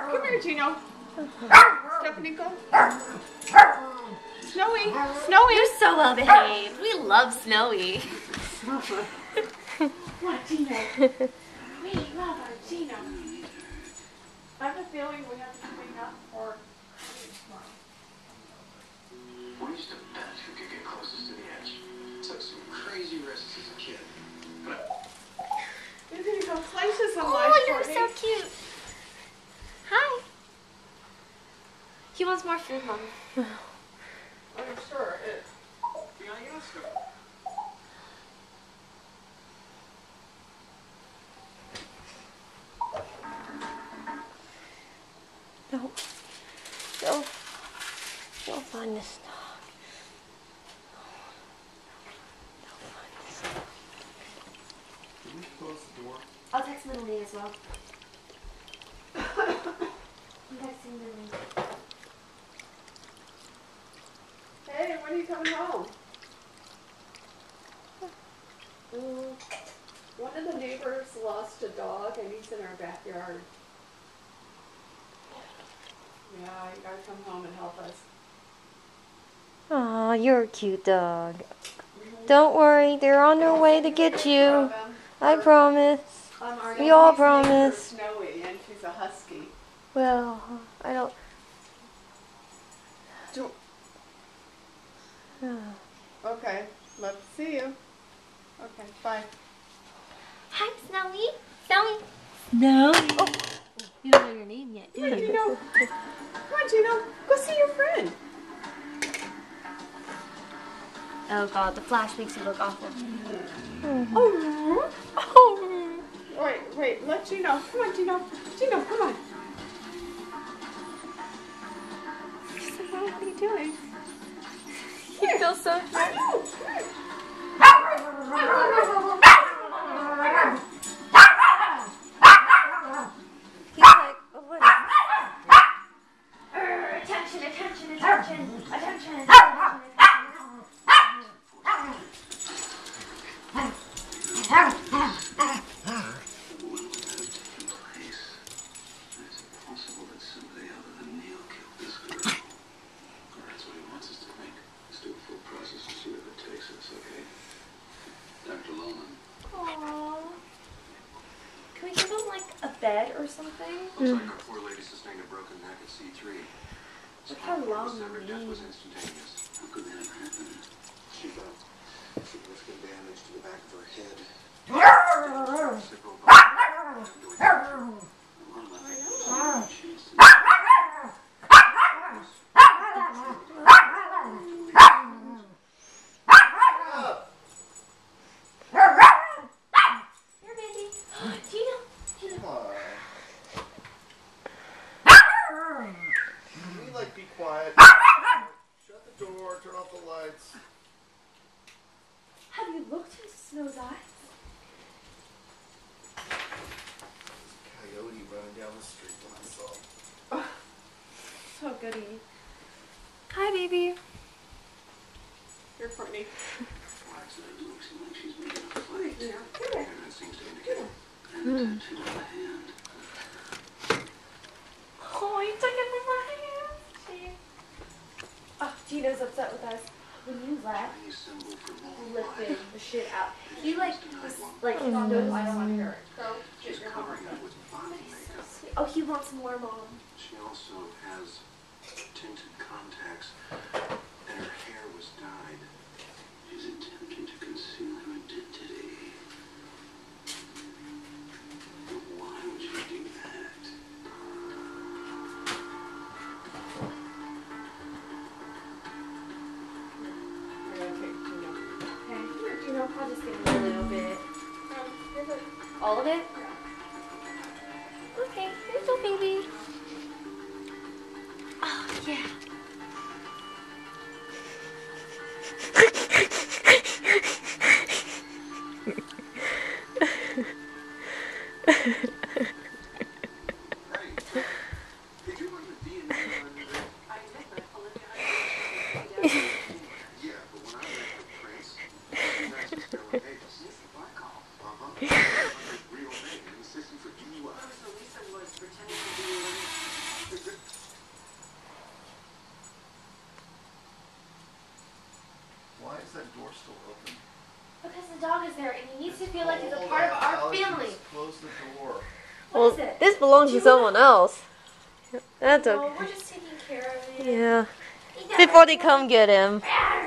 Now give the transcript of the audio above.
Come here, Gino. Stephanie, go. Snowy. Snowy. You're so well behaved. We love Snowy. What, Gino? We love our Gino. I have a feeling we have to clean up for tomorrow. We used to bet who could get closest to the edge. Took some crazy risks as a kid. You're gonna go places in life. Oh, you're so cute. Hi. He wants more food, Mom. I'm sure it. Don't find this dog. Can we close the door? I'll text Lily as well. I'm texting Lily. Hey, when are you coming home? One of the neighbors lost a dog and he's in our backyard. Yeah, you gotta come home and help us. Aw, you're a cute dog. Don't worry, they're on their way to get you. I promise. We all promise. Snowy, and she's a husky. Well, I don't... Okay, love to see you. Okay, bye. Hi, Snowy. Snowy. No. Oh, you don't know your name yet, do Come on, you? Gino. Come on, Gino. Go see your friend. Oh, God, the flash makes you look awful. Oh. Wait, let Gino. Come on, Gino. Gino, come on. What are you doing? He feels so I know. He's like, oh, what is Attention, attention, attention, attention, attention, Can we give him like a bed or something? Looks like our poor lady sustained a broken neck at C3. Look how long Her the death name. was instantaneous. How could that have happened? She got significant damage to the back of her head. Here, baby. Gino. Can we, like, be quiet? Shut the door, turn off the lights. Have you looked into Snow's eyes? Coyote running down the street when I saw him. So goody. Hi, baby. Here, Courtney. Flags that looks like she's making a fight. Yeah. And that seems to indicate a tattoo on the hand. Oh, you took it from my hand. Oh, Gino's upset with us. When you left, Any symbol for more lifted life. the shit out. He like was like, no, I don't want to hear it. Go She's get your covering homework it with body done. makeup. Oh, he wants more, Mom. She also has tinted contacts, and her hair was dyed. She's attempting to conceal her identity. But why would she do that? We're gonna take Gino. Okay, here, Gino. I'll just give him a little bit. Here's it. All of it? Okay, here's your baby. Oh, yeah. Did you run the DNA on I did, but Olivia, Yeah, but when I read her prints, that's just Stella Davis. Lisa Barkov. Real name, insisting for DUI. So Lisa was pretending to be Why is that door still open? Because the dog is there and he needs to feel like he's a part of our family. Close the door. What is it? This belongs to someone else. That's No, okay. we're just taking care of it. Yeah. Before they come get him. Ah,